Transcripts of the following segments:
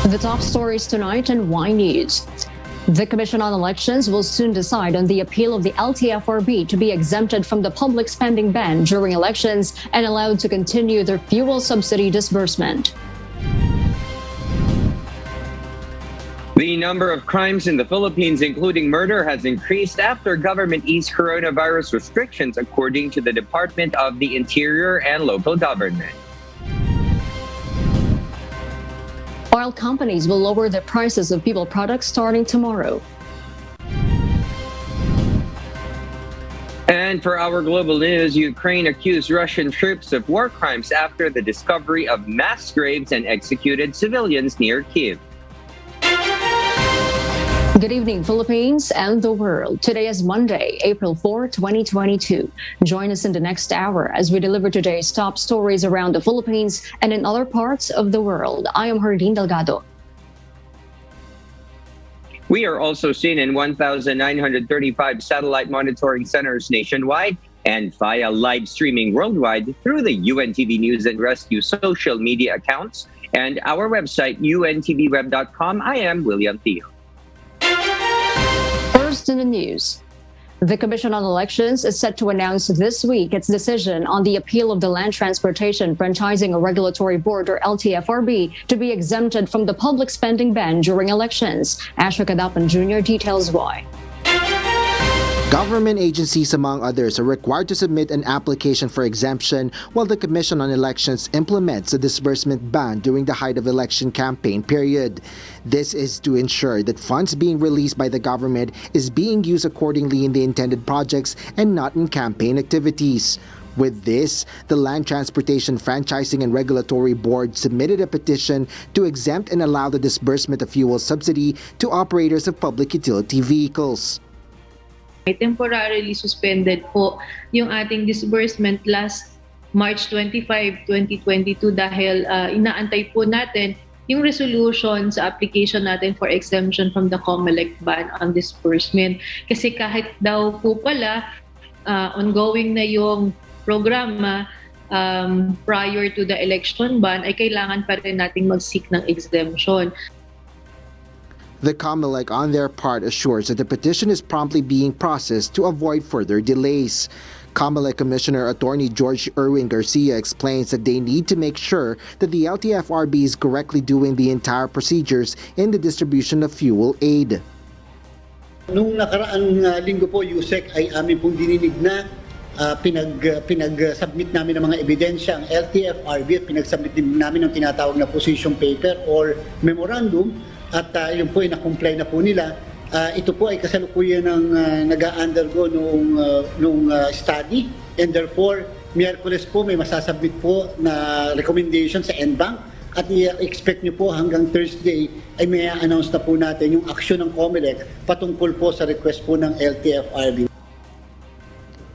The top stories tonight in Y News. The Commission on Elections will soon decide on the appeal of the LTFRB to be exempted from the public spending ban during elections and allowed to continue their fuel subsidy disbursement. The number of crimes in the Philippines, including murder, has increased after government eased coronavirus restrictions, according to the Department of the Interior and local government. Oil companies will lower the prices of people products starting tomorrow. And for our global news, Ukraine accused Russian troops of war crimes after the discovery of mass graves and executed civilians near Kyiv. Good evening, Philippines and the world. Today is Monday, April 4, 2022. Join us in the next hour as we deliver today's top stories around the Philippines and in other parts of the world. I am Hardin Delgado. We are also seen in 1,935 satellite monitoring centers nationwide and via live streaming worldwide through the UNTV News and Rescue social media accounts and our website, untvweb.com. I am William Theo. First in the news. The Commission on Elections is set to announce this week its decision on the appeal of the Land Transportation Franchising Regulatory Board, or LTFRB, to be exempted from the public spending ban during elections. Asher Kadapan Jr. details why. Government agencies, among others, are required to submit an application for exemption while the Commission on Elections implements a disbursement ban during the height of election campaign period. This is to ensure that funds being released by the government is being used accordingly in the intended projects and not in campaign activities. With this, the Land Transportation Franchising and Regulatory Board submitted a petition to exempt and allow the disbursement of fuel subsidy to operators of public utility vehicles. Temporarily suspended po yung ating disbursement last March 25, 2022 dahil inaantay po natin yung resolution sa application natin for exemption from the Comelec ban on disbursement. Kasi kahit daw po pala ongoing na yung programa prior to the election ban, ay kailangan pa rin nating mag-seek ng exemption. The Comelec, on their part, assures that the petition is promptly being processed to avoid further delays. Comelec Commissioner Attorney George Erwin Garcia explains that they need to make sure that the LTFRB is correctly doing the entire procedures in the distribution of fuel aid. Nung nakaraang linggo po, USEC ay amin pong dininig na pinag-submit namin ng mga ebidensya ang LTFRB at pinag-submit din namin ng tinatawag na position paper or memorandum. At yun po ay na-comply na po nila. Ito po ay kasalukuyan ng nag-undergo nung study, and therefore, Miyerkules po may masasubmit po na recommendation sa NBank at i-expect nyo po hanggang Thursday ay may announce na po natin yung aksyon ng Comelec patungkol po sa request po ng LTFRB.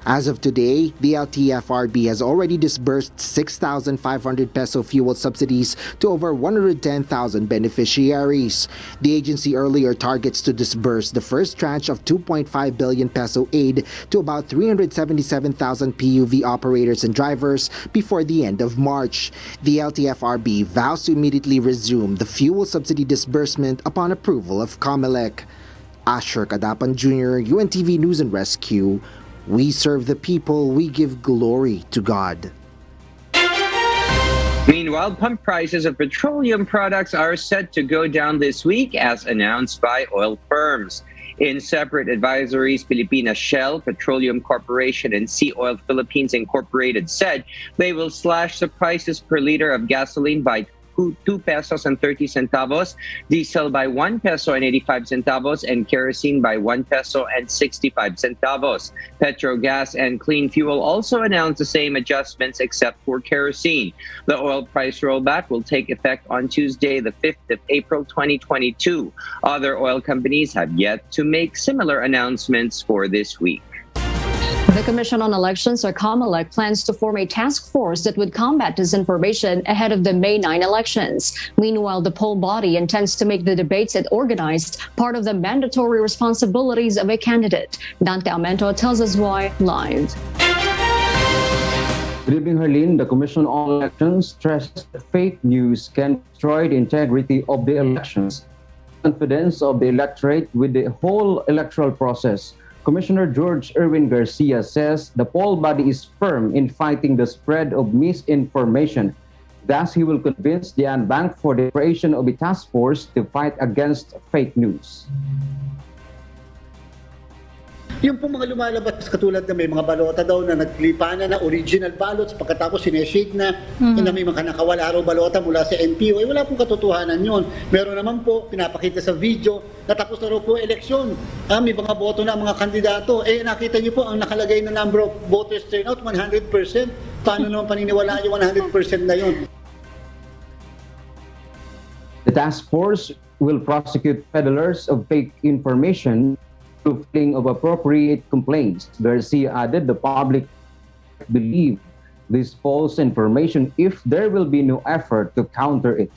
As of today, the LTFRB has already disbursed 6,500 peso fuel subsidies to over 110,000 beneficiaries. The agency earlier targets to disburse the first tranche of 2.5 billion peso aid to about 377,000 PUV operators and drivers before the end of March. The LTFRB vows to immediately resume the fuel subsidy disbursement upon approval of Comelec. Asher Kadapan Jr., UNTV News and Rescue. We serve the people, we give glory to God. Meanwhile, pump prices of petroleum products are set to go down this week as announced by oil firms. In separate advisories, Pilipinas Shell, Petroleum Corporation, and Sea Oil Philippines Incorporated said they will slash the prices per liter of gasoline by 2 pesos and 30 centavos, diesel by 1 peso and 85 centavos, and kerosene by 1 peso and 65 centavos. Petrogas and Clean Fuel also announced the same adjustments except for kerosene. The oil price rollback will take effect on Tuesday, the 5th of April 2022. Other oil companies have yet to make similar announcements for this week. The Commission on Elections, or Comelec, plans to form a task force that would combat disinformation ahead of the May 9 elections. Meanwhile, the poll body intends to make the debates it organized part of the mandatory responsibilities of a candidate. Dante Amento tells us why live. Good evening, Harleen. The Commission on Elections stressed that fake news can destroy the integrity of the elections, confidence of the electorate with the whole electoral process. Commissioner George Erwin Garcia says the poll body is firm in fighting the spread of misinformation. Thus, he will convince the unbanked for the creation of a task force to fight against fake news. Yung po mga lumalabas katulad na may mga balota daw na naglipanan na original ballots pagkatapos sineshake na, na may mga nakawala raw balota mula sa NPO, eh wala pong katotohanan yun. Meron naman po, pinapakita sa video, natapos na raw po eleksyon. May mga boto na mga kandidato. Eh nakita niyo po ang nakalagay na number of voters turnout, 100%. Paano naman paniniwalaan yung 100% na yun? The task force will prosecute peddlers of fake information through filing of appropriate complaints. Garcia added the public believe this false information if there will be no effort to counter it.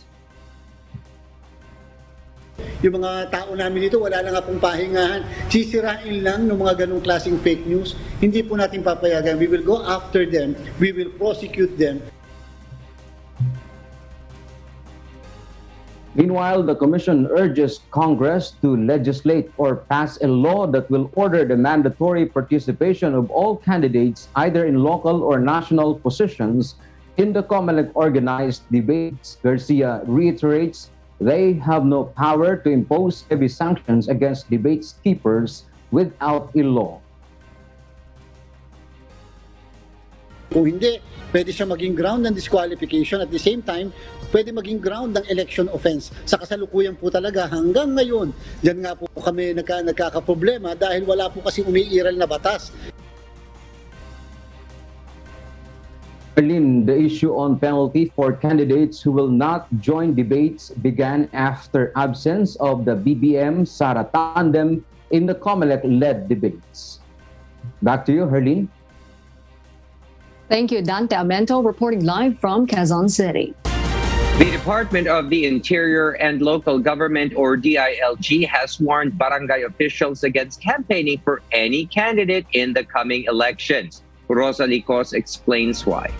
Yung mga tao namin dito, wala na nga pong pahingahan. Sisirain lang ng mga ganong klaseng fake news. Hindi po natin papayagan. We will go after them. We will prosecute them. Meanwhile, the Commission urges Congress to legislate or pass a law that will order the mandatory participation of all candidates, either in local or national positions, in the Comelec organized debates. Garcia reiterates they have no power to impose heavy sanctions against debate keepers without a law. Kung hindi, pwede siya maging ground ng disqualification. At the same time, pwede maging ground ng election offense. Sa kasalukuyan po talaga hanggang ngayon, dyan nga po kami nagkakaproblema dahil wala po kasi umiiral na batas. Berlin, the issue on penalty for candidates who will not join debates began after absence of the BBM-Sara tandem in the Comelec-led debates. Back to you, Herlene. Thank you, Dante Amento, reporting live from Quezon City. The Department of the Interior and Local Government, or DILG, has warned barangay officials against campaigning for any candidate in the coming elections. Rosalie Cos explains why.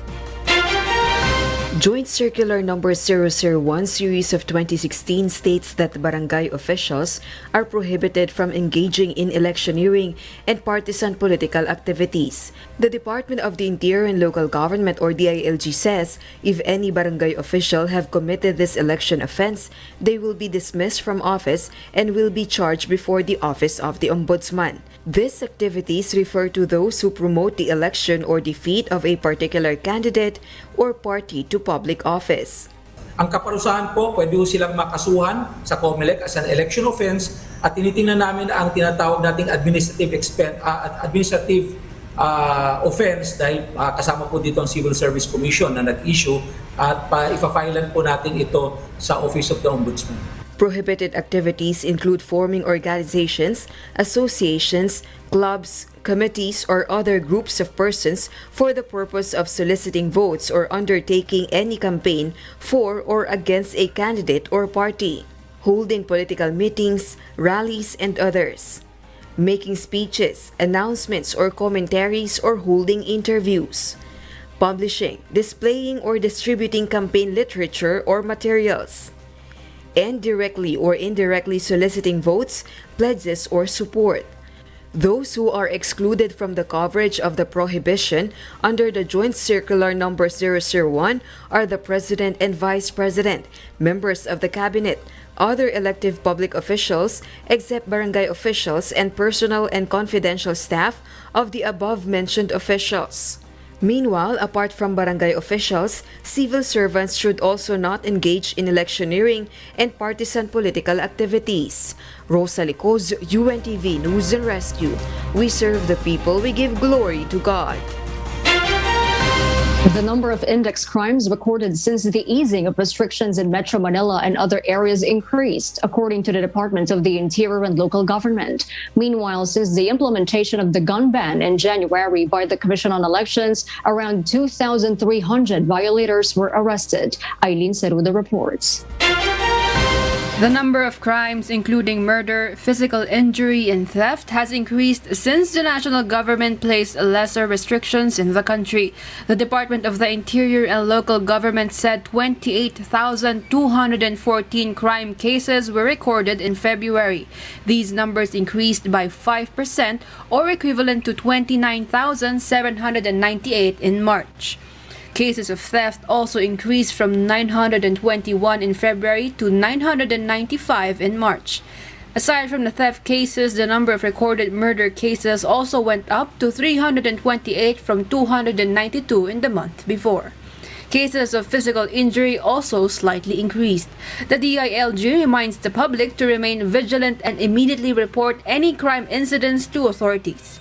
Joint Circular Number 001 Series of 2016 states that barangay officials are prohibited from engaging in electioneering and partisan political activities. The Department of the Interior and Local Government, or DILG, says if any barangay official have committed this election offense, they will be dismissed from office and will be charged before the Office of the Ombudsman. These activities refer to those who promote the election or defeat of a particular candidate or party to public office. Ang kaparusahan po, pwede silang makasuhan sa Comelec as an election offense at tinitingnan namin ang tinatawag nating administrative offense dahil kasama po dito ang Civil Service Commission na nag-issue at ipa-filean po natin ito sa Office of the Ombudsman. Prohibited activities include forming organizations, associations, clubs, committees, or other groups of persons for the purpose of soliciting votes or undertaking any campaign for or against a candidate or party, holding political meetings, rallies, and others, making speeches, announcements, or commentaries, or holding interviews, publishing, displaying, or distributing campaign literature or materials, and directly or indirectly soliciting votes, pledges, or support. Those who are excluded from the coverage of the prohibition under the Joint Circular Number 001 are the President and Vice President, members of the Cabinet, other elective public officials, except barangay officials and personal and confidential staff of the above-mentioned officials. Meanwhile, apart from barangay officials, civil servants should also not engage in electioneering and partisan political activities. Rosalie Cos, UNTV News and Rescue. We serve the people, we give glory to God. The number of index crimes recorded since the easing of restrictions in Metro Manila and other areas increased, according to the Department of the Interior and Local Government. Meanwhile, since the implementation of the gun ban in January by the Commission on Elections, around 2,300 violators were arrested. Eileen Ceruda reports. The number of crimes, including murder, physical injury, and theft, has increased since the national government placed lesser restrictions in the country. The Department of the Interior and Local Government said 28,214 crime cases were recorded in February. These numbers increased by 5% or equivalent to 29,798 in March. Cases of theft also increased from 921 in February to 995 in March. Aside from the theft cases, the number of recorded murder cases also went up to 328 from 292 in the month before. Cases of physical injury also slightly increased. The DILG reminds the public to remain vigilant and immediately report any crime incidents to authorities.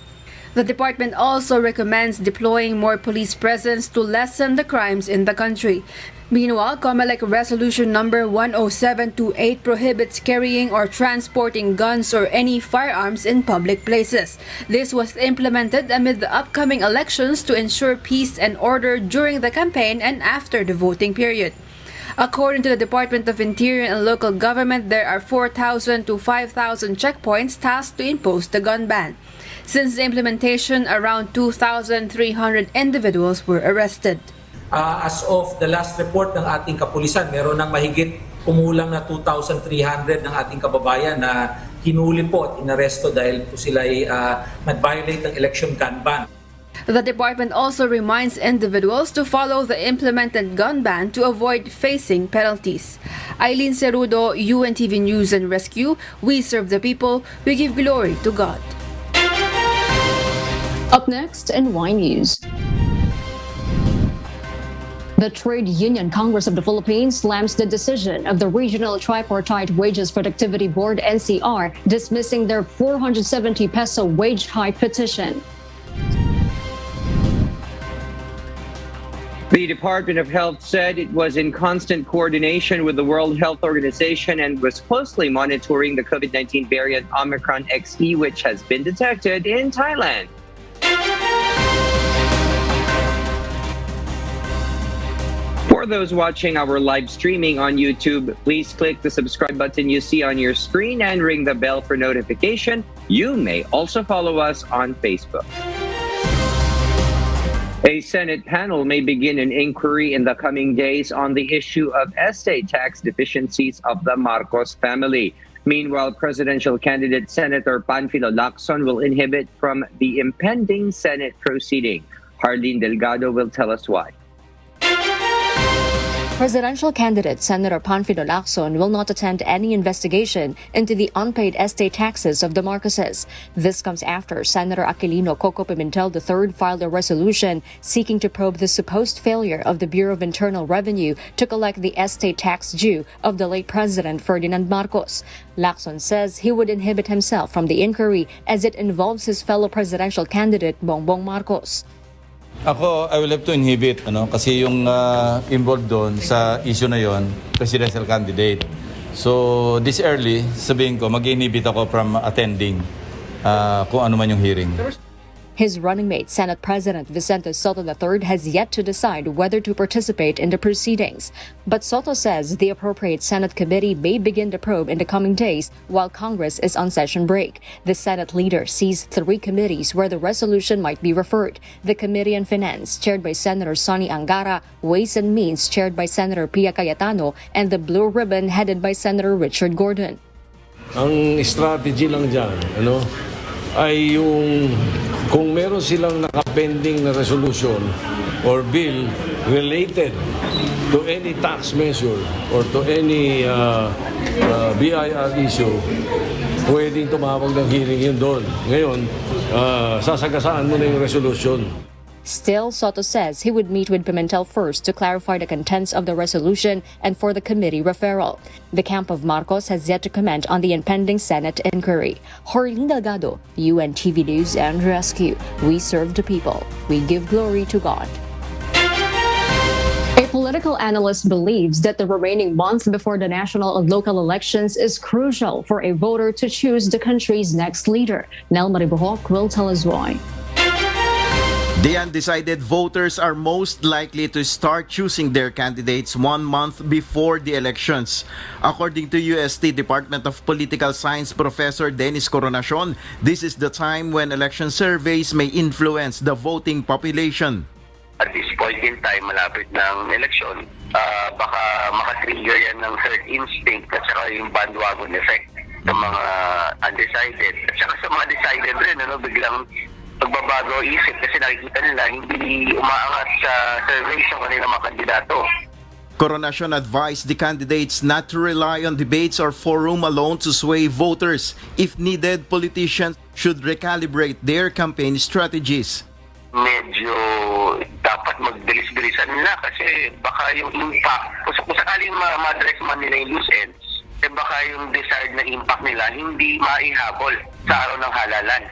The department also recommends deploying more police presence to lessen the crimes in the country. Meanwhile, Comelec Resolution Number 10728 prohibits carrying or transporting guns or any firearms in public places. This was implemented amid the upcoming elections to ensure peace and order during the campaign and after the voting period. According to the Department of Interior and Local Government, there are 4,000 to 5,000 checkpoints tasked to impose the gun ban. Since the implementation, around 2,300 individuals were arrested. As of the last report ng ating kapulisan, meron ng mahigit kumulang na 2,300 ng ating kababayan na hinuli po at inaresto dahil po sila ay nag-violate ng election gun ban. The department also reminds individuals to follow the implemented gun ban to avoid facing penalties. Eileen Cerudo, UNTV News and Rescue. We serve the people. We give glory to God. Up next in Y News. The Trade Union Congress of the Philippines slams the decision of the Regional Tripartite Wages Productivity Board NCR dismissing their 470 peso wage hike petition. The Department of Health said it was in constant coordination with the World Health Organization and was closely monitoring the COVID-19 variant Omicron XE, which has been detected in Thailand. For those watching our live streaming on YouTube, please click the subscribe button you see on your screen and ring the bell for notification. You may also follow us on Facebook. A Senate panel may begin an inquiry in the coming days on the issue of estate tax deficiencies of the Marcos family. Meanwhile, presidential candidate Senator Panfilo Lacson will inhibit from the impending Senate proceeding. Harleen Delgado will tell us why. Presidential candidate Senator Panfilo Lacson will not attend any investigation into the unpaid estate taxes of the Marcoses. This comes after Senator Aquilino Coco Pimentel III filed a resolution seeking to probe the supposed failure of the Bureau of Internal Revenue to collect the estate tax due of the late President Ferdinand Marcos. Lacson says he would inhibit himself from the inquiry as it involves his fellow presidential candidate Bongbong Marcos. Ako, I will have to inhibit, kasi yung involved doon sa issue na yon, presidential candidate. So, this early, sabihin ko, mag-inhibit ako from attending kung ano man yung hearing. His running mate, Senate President Vicente Soto III, has yet to decide whether to participate in the proceedings. But Soto says the appropriate Senate committee may begin the probe in the coming days while Congress is on session break. The Senate leader sees 3 committees where the resolution might be referred. The Committee on Finance, chaired by Senator Sonny Angara, Ways and Means, chaired by Senator Pia Cayetano, and the Blue Ribbon, headed by Senator Richard Gordon. Ang strategy lang dyan, ay yung kung meron silang nakapending na resolution or bill related to any tax measure or to any BIR issue, pwedeng tumawag ng hearing yun doon. Ngayon, sasagasaan mo na yung resolution. Still, Soto says he would meet with Pimentel first to clarify the contents of the resolution and for the committee referral. The camp of Marcos has yet to comment on the impending Senate inquiry. Harleen Delgado, UNTV News and Rescue. We serve the people. We give glory to God. A political analyst believes that the remaining month before the national and local elections is crucial for a voter to choose the country's next leader. Nel Maribohok will tell us why. The undecided voters are most likely to start choosing their candidates 1 month before the elections. According to UST Department of Political Science Professor Dennis Coronacion, this is the time when election surveys may influence the voting population. At this point in time, malapit ng eleksyon, baka makatrigger yan ng herd instinct at saka yung bandwagon effect sa mga undecided. At saka sa mga decided rin, biglang pagbabago isip kasi nakikita nila hindi umaangat sa surveys ng kanilang mga kandidato. Coronacion advised the candidates not to rely on debates or forum alone to sway voters. If needed, politicians should recalibrate their campaign strategies. Medyo dapat magbilis-bilisan nila kasi baka yung impact, kung sakaling ma-address man nila yung loose ends, baka yung desired na impact nila hindi maihabol sa araw ng halalan.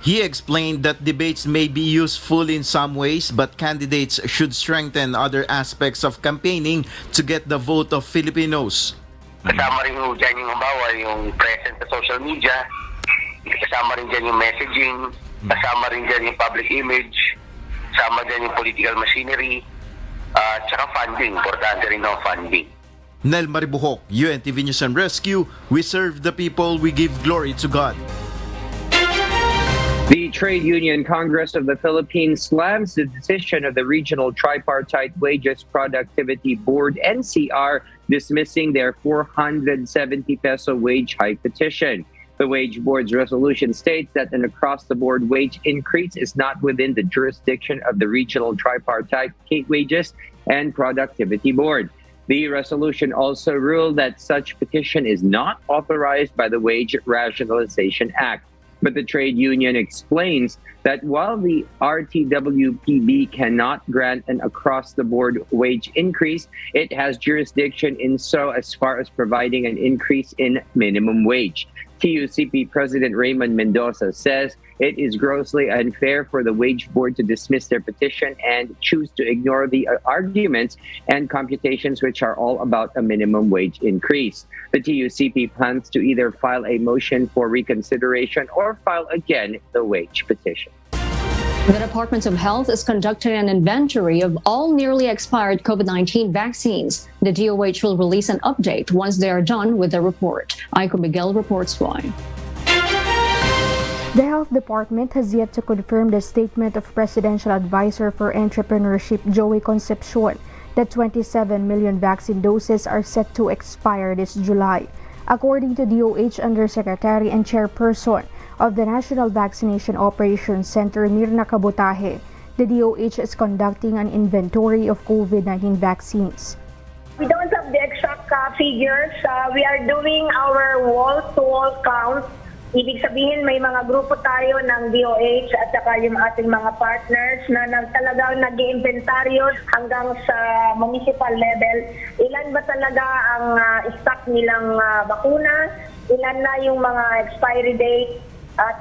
He explained that debates may be useful in some ways, but candidates should strengthen other aspects of campaigning to get the vote of Filipinos. Kasama rin dyan yung yung presence sa social media, kasama rin dyan yung messaging, kasama rin dyan yung public image, kasama dyan yung political machinery, tsaka funding, importante rin ng funding. Nel Maribuhok, UNTV News and Rescue, we serve the people, we give glory to God. The Trade Union Congress of the Philippines slams the decision of the Regional Tripartite Wages Productivity Board, NCR, dismissing their 470 peso wage hike petition. The Wage Board's resolution states that an across-the-board wage increase is not within the jurisdiction of the Regional Tripartite Wages and Productivity Board. The resolution also ruled that such petition is not authorized by the Wage Rationalization Act. But the trade union explains that while the RTWPB cannot grant an across-the-board wage increase, it has jurisdiction in so as far as providing an increase in minimum wage. TUCP President Raymond Mendoza says it is grossly unfair for the Wage Board to dismiss their petition and choose to ignore the arguments and computations which are all about a minimum wage increase. The TUCP plans to either file a motion for reconsideration or file again the wage petition. The Department of Health is conducting an inventory of all nearly expired COVID-19 vaccines. The DOH will release an update once they are done with the report. Aiko Miguel reports why. The Health Department has yet to confirm the statement of Presidential Advisor for Entrepreneurship Joey Concepcion that 27 million vaccine doses are set to expire this July. According to DOH Undersecretary and Chairperson of the National Vaccination Operations Center, Mirna Kabutahe, the DOH is conducting an inventory of COVID-19 vaccines. We don't have the exact figures. We are doing our wall-to-wall count. Ibig sabihin may mga grupo tayo ng DOH at saka yung ating mga partners na talagang nag-iimbentaryo hanggang sa municipal level. Ilan ba talaga ang stock nilang bakuna? Ilan na yung mga expiry date? At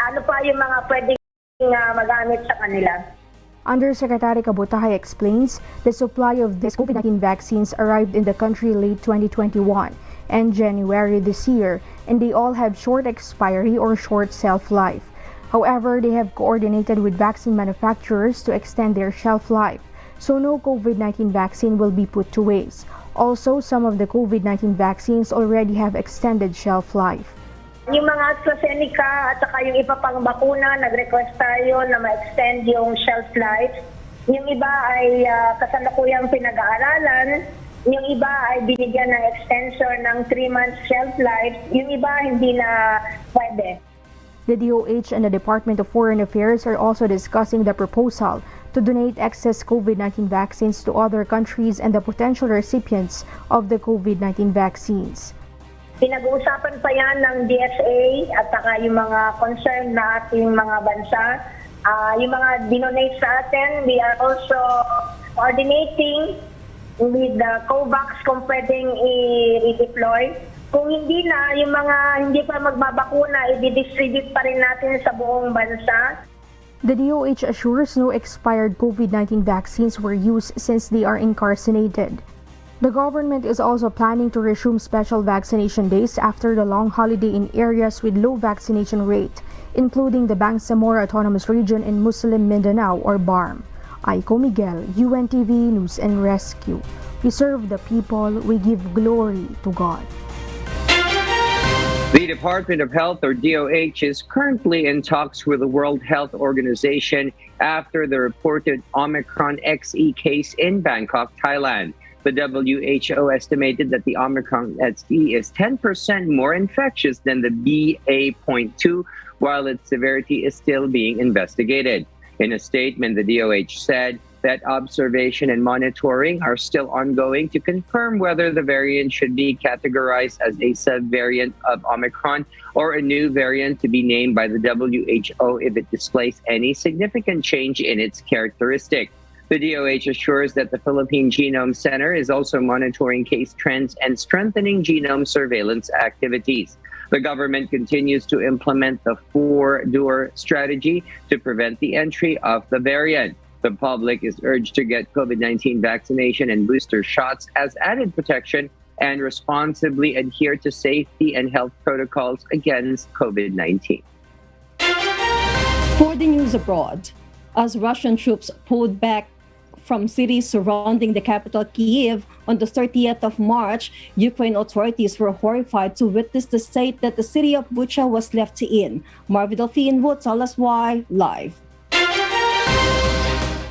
ano pa yung mga pwedeng magamit sa kanila? Undersecretary Kabutahay explains the supply of these COVID-19 vaccines arrived in the country late 2021 and January this year, and they all have short expiry or short shelf life. However, they have coordinated with vaccine manufacturers to extend their shelf life, so no COVID-19 vaccine will be put to waste. Also, some of the COVID-19 vaccines already have extended shelf life. Yung mga AstraZeneca at saka yung iba pang bakuna, nag-request tayo na ma-extend yung shelf life. Yung iba ay kasalukuyang pinag-aaralan. Yung iba ay binigyan ng extension ng 3 months shelf life. Yung iba hindi na pwede. The DOH and the Department of Foreign Affairs are also discussing the proposal to donate excess COVID-19 vaccines to other countries and the potential recipients of the COVID-19 vaccines. Pinag-uusapan pa yan ng DSA at saka yung mga concerned na ating mga bansa. Yung mga dinonate sa atin, we are also coordinating with the COVAX kung pwedeng i-deploy. Kung hindi na, yung mga hindi pa magbabakuna, i-distribute pa rin natin sa buong bansa. The DOH assures no expired COVID-19 vaccines were used since they are incarcerated. The government is also planning to resume special vaccination days after the long holiday in areas with low vaccination rate including the Bangsamoro Autonomous Region in Muslim Mindanao or BARM. Aiko Miguel, UNTV News and Rescue. We serve the people, we give glory to God. The Department of Health, or DOH, is currently in talks with the World Health Organization after the reported Omicron XE case in Bangkok, Thailand. The WHO estimated that the Omicron XE is 10% more infectious than the BA.2, while its severity is still being investigated. In a statement, the DOH said that observation and monitoring are still ongoing to confirm whether the variant should be categorized as a subvariant of Omicron or a new variant to be named by the WHO if it displays any significant change in its characteristic. The DOH assures that the Philippine Genome Center is also monitoring case trends and strengthening genome surveillance activities. The government continues to implement the four-door strategy to prevent the entry of the variant. The public is urged to get COVID-19 vaccination and booster shots as added protection and responsibly adhere to safety and health protocols against COVID-19. For the news abroad, as Russian troops pulled back from cities surrounding the capital Kyiv on the 30th of March, Ukraine authorities were horrified to witness the state that the city of Bucha was left in. Marvi Delphine will tell us why live.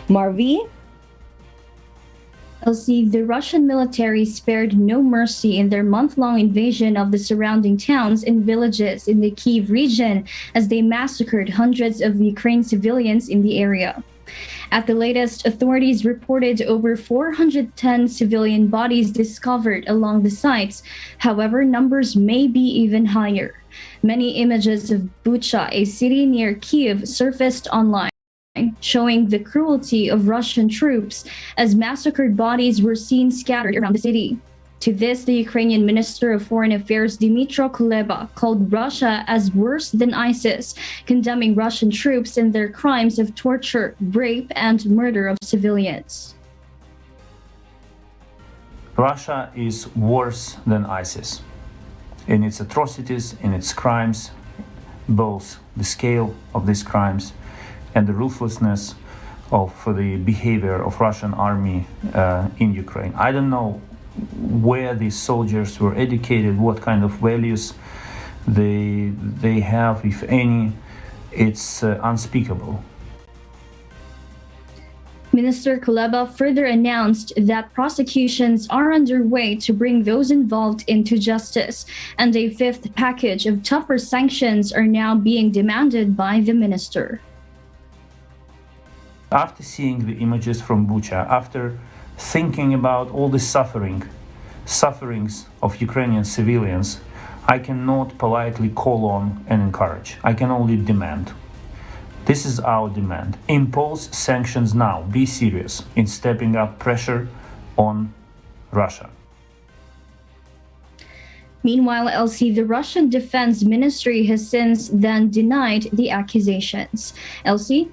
Marvi? Elsie, the Russian military spared no mercy in their month-long invasion of the surrounding towns and villages in the Kyiv region as they massacred hundreds of Ukraine civilians in the area. At the latest, authorities reported over 410 civilian bodies discovered along the sites. However, numbers may be even higher. Many images of Bucha, a city near Kyiv, surfaced online, showing the cruelty of Russian troops as massacred bodies were seen scattered around the city. To this, the Ukrainian Minister of Foreign Affairs Dmytro Kuleba called Russia as worse than ISIS, condemning Russian troops and their crimes of torture, rape, and murder of civilians. Russia is worse than ISIS in its atrocities, in its crimes, both the scale of these crimes and the ruthlessness of the behavior of Russian army in Ukraine. I don't know where these soldiers were educated, what kind of values they have, if any. It's unspeakable. Minister Kuleba further announced that prosecutions are underway to bring those involved into justice, and a fifth package of tougher sanctions are now being demanded by the minister. After seeing the images from Bucha, after thinking about all the sufferings of Ukrainian civilians, I cannot politely call on and encourage. I can only demand. This is our demand. Impose sanctions now. Be serious in stepping up pressure on Russia. Meanwhile, Elsie, the Russian Defense Ministry has since then denied the accusations. Elsie?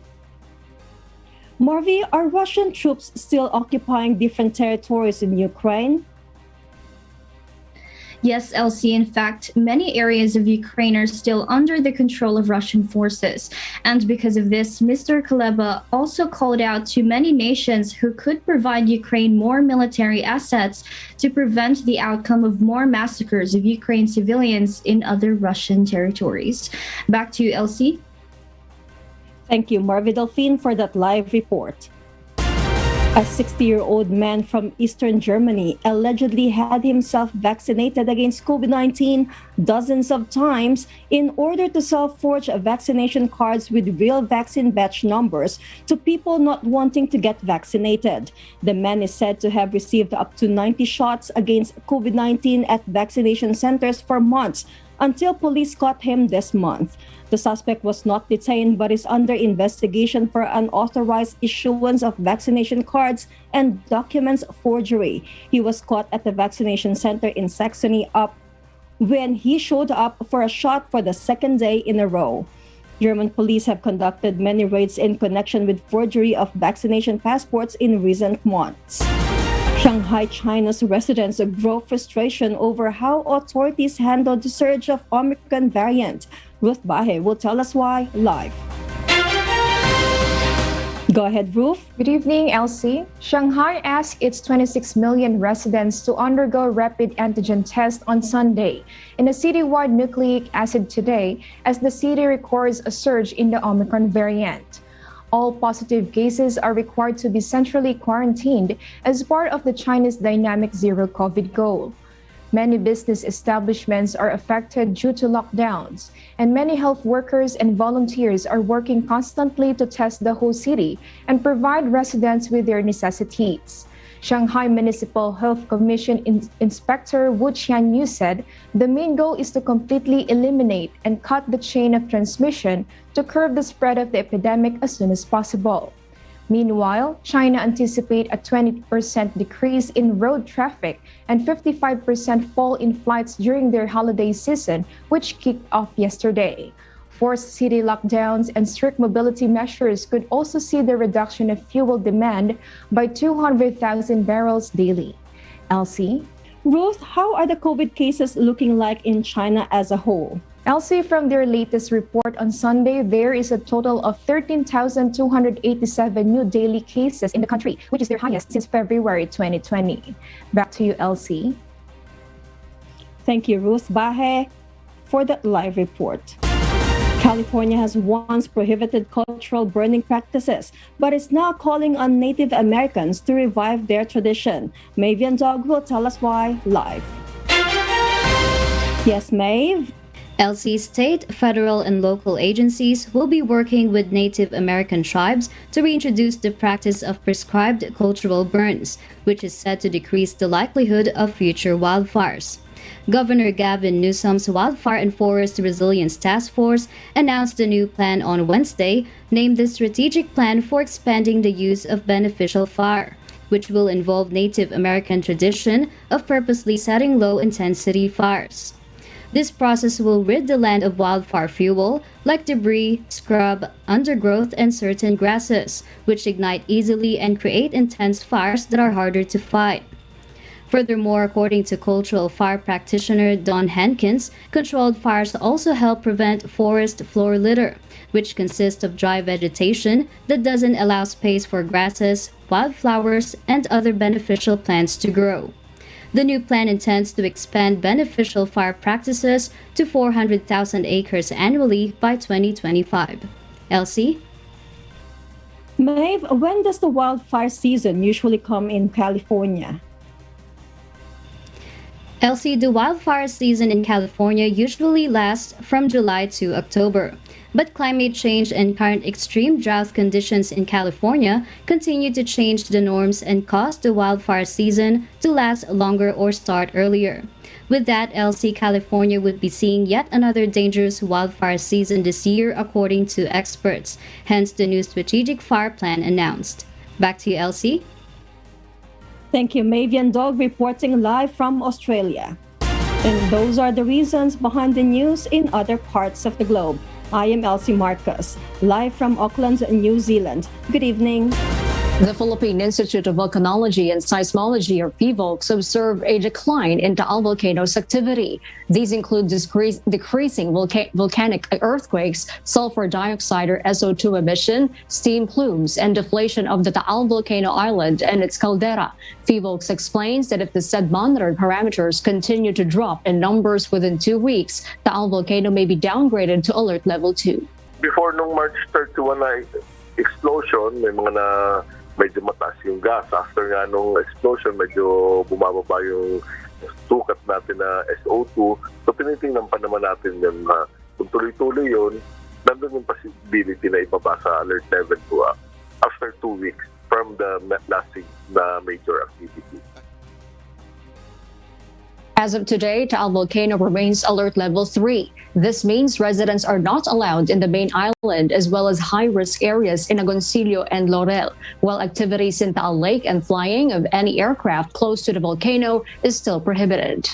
Marvi, are Russian troops still occupying different territories in Ukraine? Yes, Elsie. In fact, many areas of Ukraine are still under the control of Russian forces. And because of this, Mr. Kuleba also called out to many nations who could provide Ukraine more military assets to prevent the outcome of more massacres of Ukraine civilians in other Russian territories. Back to you, Elsie. Thank you, Marvi Delphine, for that live report. A 60-year-old man from Eastern Germany allegedly had himself vaccinated against COVID-19 dozens of times in order to sell forged vaccination cards with real vaccine batch numbers to people not wanting to get vaccinated. The man is said to have received up to 90 shots against COVID-19 at vaccination centers for months until police caught him this month. The suspect was not detained but is under investigation for unauthorized issuance of vaccination cards and documents forgery. He was caught at the vaccination center in Saxony when he showed up for a shot for the second day in a row. German police have conducted many raids in connection with forgery of vaccination passports in recent months. Shanghai Shanghai, China's residents grow frustration over how authorities handled the surge of Omicron variant. Ruth Bahe will tell us why live. Go ahead, Ruth. Good evening, Elsie. Shanghai asked its 26 million residents to undergo rapid antigen test on Sunday in a citywide nucleic acid today as the city records a surge in the Omicron variant. All positive cases are required to be centrally quarantined as part of the China's dynamic zero COVID goal. Many business establishments are affected due to lockdowns, and many health workers and volunteers are working constantly to test the whole city and provide residents with their necessities. Shanghai Municipal Health Commission Inspector Wu Qianyu said the main goal is to completely eliminate and cut the chain of transmission to curb the spread of the epidemic as soon as possible. Meanwhile, China anticipates a 20% decrease in road traffic and 55% fall in flights during their holiday season, which kicked off yesterday. Forced city lockdowns and strict mobility measures could also see the reduction of fuel demand by 200,000 barrels daily. Elsie? Ruth, how are the COVID cases looking like in China as a whole? Elsie, from their latest report on Sunday, there is a total of 13,287 new daily cases in the country, which is their highest since February 2020. Back to you, Elsie. Thank you, Ruth Bahe, for that live report. California has once prohibited cultural burning practices, but is now calling on Native Americans to revive their tradition. Maeve Dog will tell us why live. Yes, Maeve? LC state, federal, and local agencies will be working with Native American tribes to reintroduce the practice of prescribed cultural burns, which is said to decrease the likelihood of future wildfires. Governor Gavin Newsom's Wildfire and Forest Resilience Task Force announced a new plan on Wednesday, named the Strategic Plan for Expanding the Use of Beneficial Fire, which will involve Native American tradition of purposely setting low-intensity fires. This process will rid the land of wildfire fuel, like debris, scrub, undergrowth, and certain grasses, which ignite easily and create intense fires that are harder to fight. Furthermore, according to cultural fire practitioner Don Hankins, controlled fires also help prevent forest floor litter, which consists of dry vegetation that doesn't allow space for grasses, wildflowers, and other beneficial plants to grow. The new plan intends to expand beneficial fire practices to 400,000 acres annually by 2025. Elsie? Maeve, when does the wildfire season usually come in California? Elsie, the wildfire season in California usually lasts from July to October. But climate change and current extreme drought conditions in California continue to change the norms and cause the wildfire season to last longer or start earlier. With that, LC California would be seeing yet another dangerous wildfire season this year, according to experts. Hence, the new strategic fire plan announced. Back to you, Elsie. Thank you, Mavian Dog, reporting live from Australia. And those are the reasons behind the news in other parts of the globe. I am Elsie Marcus, live from Auckland, New Zealand. Good evening. The Philippine Institute of Volcanology and Seismology, or PHIVOLCS, observed a decline in Taal volcano's activity. These include decreasing volcanic earthquakes, sulfur dioxide or SO2 emission, steam plumes, and deflation of the Taal volcano island and its caldera. PHIVOLCS explains that if the said monitored parameters continue to drop in numbers within 2 weeks, Taal volcano may be downgraded to alert level 2. Before nung March 31 na explosion, may mga medyo mataas yung gas. After nga nung explosion, medyo bumababa yung sukat natin na SO2. So tinitingnan pa naman natin yun na kung tuloy-tuloy yun, nandun yung possibility na ibaba sa alert level 2 after 2 weeks from the last na major activity. As of today, Taal volcano remains alert level 3. This means residents are not allowed in the main island as well as high-risk areas in Agoncillo and Laurel, while activities in Taal Lake and flying of any aircraft close to the volcano is still prohibited.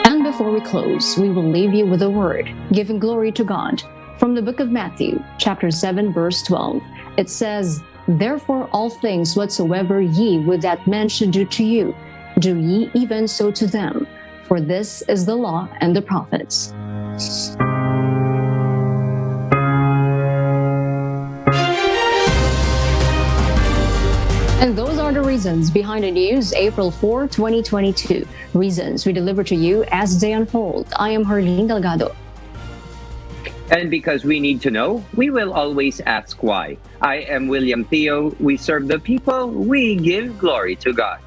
And before we close, we will leave you with a word, giving glory to God. From the book of Matthew, chapter 7, verse 12. It says, "Therefore all things whatsoever ye would that men should do to you, do ye even so to them. For this is the law and the prophets." And those are the reasons behind the news, April 4, 2022. Reasons we deliver to you as they unfold. I am Herlene Delgado. And because we need to know, we will always ask why. I am William Theo. We serve the people. We give glory to God.